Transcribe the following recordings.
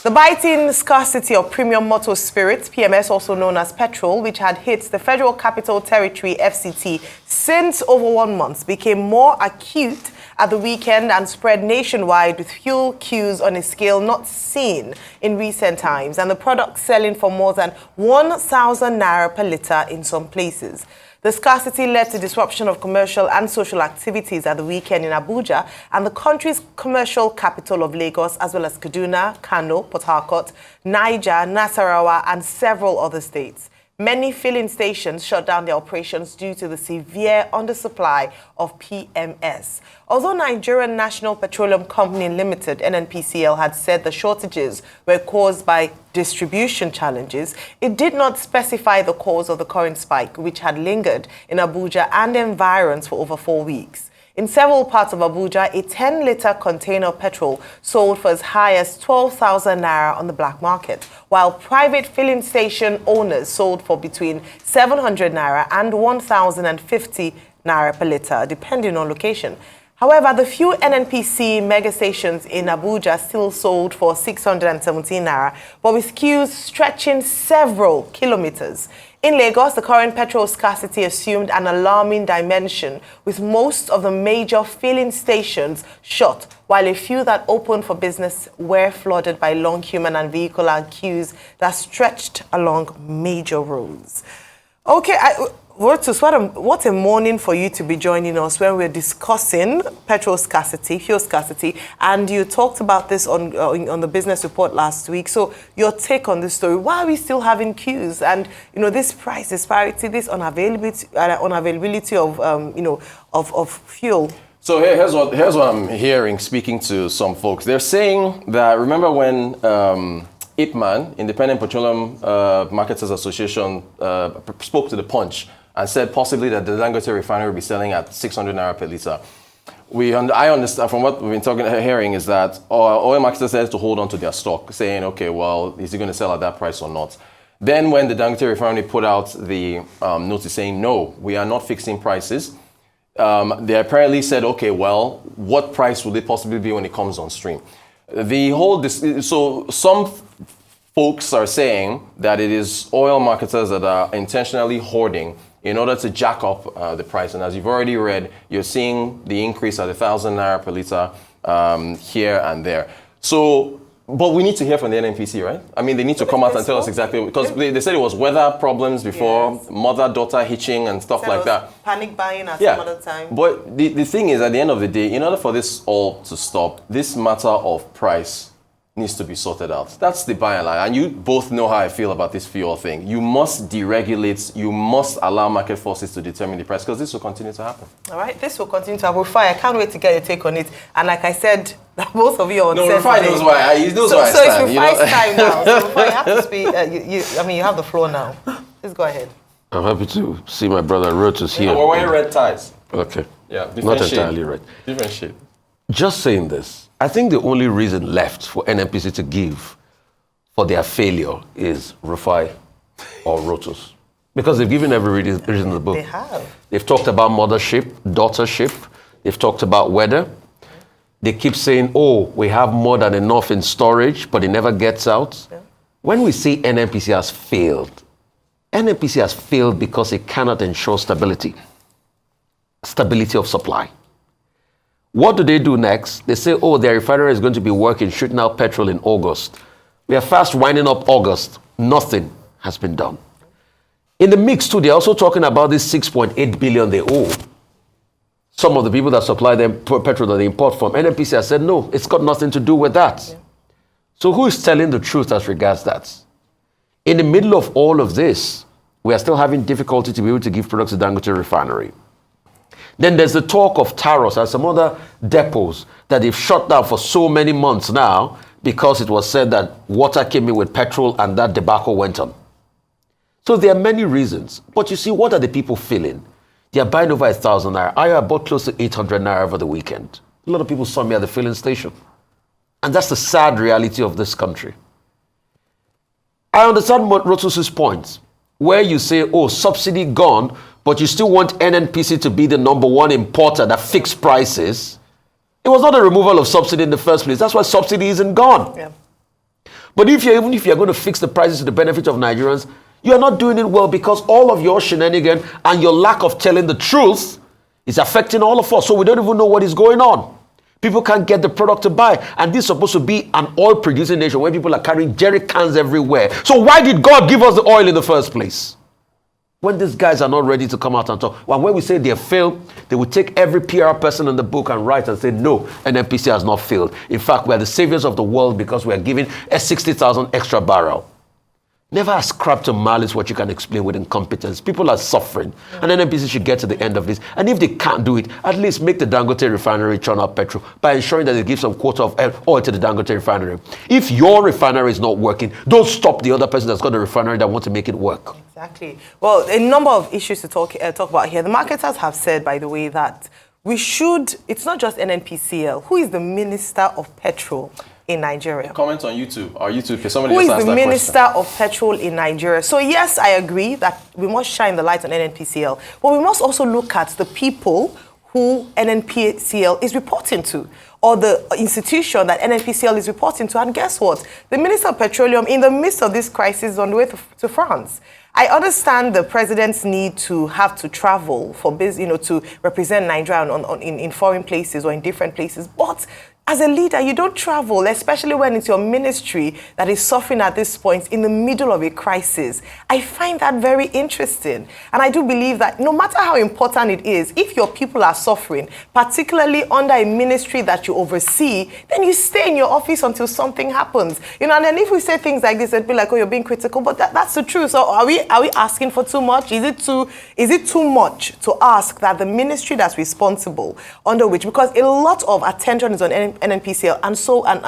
The biting scarcity of premium motor spirits, PMS, also known as Petrol, which had hit the Federal Capital Territory, FCT, since over 1 month, became more acute at the weekend and spread nationwide with fuel queues on a scale not seen in recent times, and the product selling for more than 1,000 naira per litre in some places. The scarcity led to disruption of commercial and social activities at the weekend in Abuja and the country's commercial capital of Lagos, as well as Kaduna, Kano, Port Harcourt, Niger, Nasarawa, and several other states. Many filling stations shut down their operations due to the severe undersupply of PMS. Although Nigerian National Petroleum Company Limited, NNPCL, had said the shortages were caused by distribution challenges, it did not specify the cause of the current spike, which had lingered in Abuja and environs for over 4 weeks. In several parts of Abuja, a 10-litre container of petrol sold for as high as 12,000 naira on the black market, while private filling station owners sold for between 700 naira and 1,050 naira per litre, depending on location. However, the few NNPC mega stations in Abuja still sold for 617 naira, but with queues stretching several kilometers. In Lagos, the current petrol scarcity assumed an alarming dimension, with most of the major filling stations shut, while a few that opened for business were flooded by long human and vehicular queues that stretched along major roads. Okay, Rotus, what a morning for you to be joining us when we're discussing petrol scarcity, fuel scarcity, and you talked about this on the business report last week. So your take on this story: why are we still having queues, and this price disparity, this unavailability of fuel? So here's what I'm hearing, speaking to some folks. They're saying that, remember when IPMAN, Independent Petroleum Marketers Association, spoke to the Punch and said possibly that the Dangote refinery will be selling at 600 naira per litre. I understand from what we've been hearing is that oil marketers have to hold on to their stock, saying, okay, well, is he going to sell at that price or not? Then when the Dangote refinery put out the notice saying, no, we are not fixing prices, they apparently said, okay, well, what price will it possibly be when it comes on stream? So some folks are saying that it is oil marketers that are intentionally hoarding in order to jack up the price. And as you've already read, you're seeing the increase at 1,000 naira per litre here and there. So, but we need to hear from the NNPC, right? I mean, they need to come out and tell us exactly, because they said it was weather problems before, mother-daughter hitching and stuff like that. Panic buying at some other time. But the thing is, at the end of the day, in order for this all to stop, this matter of price needs to be sorted out. That's the by and large. And you both know how I feel about this fuel thing. You must deregulate, you must allow market forces to determine the price, because this will continue to happen. All right, this will continue to happen. Rufai, I can't wait to get your take on it. And like I said, both of you are on set. No, Rufai knows why. He knows why I stand. So it's Rufai's time now. So Rufai, you have to speak. You have the floor now. Please go ahead. I'm happy to see my brother Rotus here. We're wearing red ties. Okay. Yeah, not entirely red. Different shade. Just saying this, I think the only reason left for NNPC to give for their failure is Rufai or Rotus. Because they've given every reason in the book. They have. They've talked about mothership, daughtership. They've talked about weather. They keep saying, oh, we have more than enough in storage, but it never gets out. Yeah. When we say NNPC has failed because it cannot ensure stability of supply. What do they do next? They say, oh, their refinery is going to be working, shooting out petrol in August. We are fast winding up August. Nothing has been done. In the mix, too, they're also talking about this 6.8 billion they owe. Some of the people that supply them petrol that they import from NNPC have said, no, it's got nothing to do with that. Yeah. So who is telling the truth as regards that? In the middle of all of this, we are still having difficulty to be able to give products to Dangote refinery. Then there's the talk of Taros and some other depots that they've shut down for so many months now because it was said that water came in with petrol and that debacle went on. So there are many reasons. But you see, what are the people feeling? They are buying over 1,000 naira. I bought close to 800 naira over the weekend. A lot of people saw me at the filling station. And that's the sad reality of this country. I understand Rotus's point, where you say, oh, subsidy gone, but you still want NNPC to be the #1 importer that fixed prices. It was not a removal of subsidy in the first place. That's why subsidy isn't gone. Yeah. But even if you're going to fix the prices to the benefit of Nigerians, you're not doing it well because all of your shenanigans and your lack of telling the truth is affecting all of us. So we don't even know what is going on. People can't get the product to buy. And this is supposed to be an oil-producing nation where people are carrying jerry cans everywhere. So why did God give us the oil in the first place? When these guys are not ready to come out and talk, well, when we say they have failed, they will take every PR person in the book and write and say, no, NNPC has not failed. In fact, we are the saviors of the world because we are giving a 60,000 extra barrel. Never ascribe to malice what you can explain with incompetence. People are suffering. And NNPC should get to the end of this. And if they can't do it, at least make the Dangote refinery churn out petrol by ensuring that they give some quota of oil to the Dangote refinery. If your refinery is not working, don't stop the other person that's got a refinery that wants to make it work. Exactly. Well, a number of issues to talk about here. The marketers have said, by the way, that we should, it's not just NNPCL. Who is the Minister of Petrol in Nigeria? Comment on YouTube. Our YouTube. Somebody Who just is asked the that Minister question. of Petrol in Nigeria? So yes, I agree that we must shine the light on NNPCL, but we must also look at the people who NNPCL is reporting to, or the institution that NNPCL is reporting to. And guess what? The Minister of Petroleum, in the midst of this crisis, is on the way to France. I understand the president's need to have to travel for business, to represent Nigeria in foreign places or in different places, but as a leader, you don't travel, especially when it's your ministry that is suffering at this point in the middle of a crisis. I find that very interesting. And I do believe that no matter how important it is, if your people are suffering, particularly under a ministry that you oversee, then you stay in your office until something happens. And then if we say things like this, it'd be like, oh, you're being critical, but that's the truth. So are we asking for too much? Is it too much to ask that the ministry that's responsible, under which, because a lot of attention is on NNPCL, and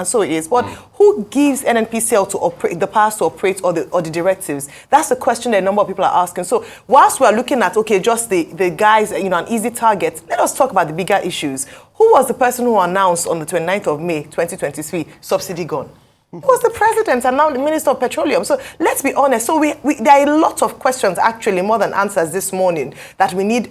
so it is. But who gives NNPCL to operate, the powers to operate, or the directives? That's the question that a number of people are asking. So whilst we are looking at just the guys, an easy target, let us talk about the bigger issues. Who was the person who announced on the 29th of May 2023 subsidy gone? It was the president and now the Minister of Petroleum. So let's be honest. So there are a lot of questions, actually, more than answers this morning that we need.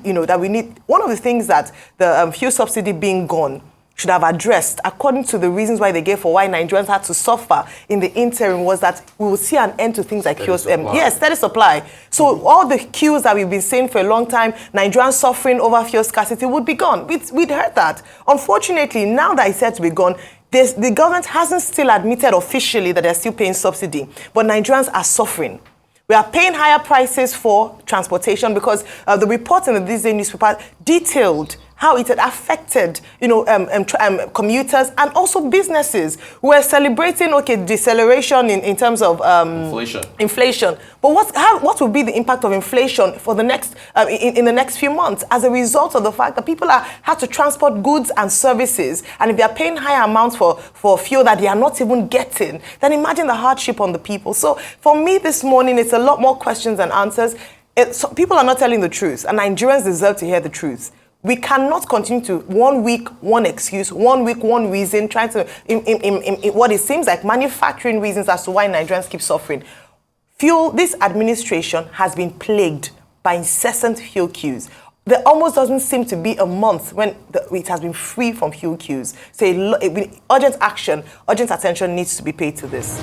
One of the things that the fuel subsidy being gone should have addressed, according to the reasons why they gave for why Nigerians had to suffer in the interim, was that we will see an end to things like fuel. Steady supply. So all the queues that we've been seeing for a long time, Nigerians suffering over fuel scarcity, would be gone. We'd heard that. Unfortunately, now that it's said to be gone, the government hasn't still admitted officially that they're still paying subsidy, but Nigerians are suffering. We are paying higher prices for transportation because the report in the This Day newspaper detailed how it had affected, commuters and also businesses. We're celebrating, deceleration in terms of inflation. But what will be the impact of inflation for the next in the next few months as a result of the fact that people have to transport goods and services, and if they are paying higher amounts for fuel that they are not even getting, then imagine the hardship on the people. So for me this morning, it's a lot more questions than answers. People are not telling the truth, and Nigerians deserve to hear the truth. We cannot continue to, 1 week, one excuse, 1 week, one reason, trying to, in what it seems like manufacturing reasons as to why Nigerians keep suffering. This administration has been plagued by incessant fuel queues. There almost doesn't seem to be a month when it has been free from fuel queues. So urgent action, urgent attention needs to be paid to this.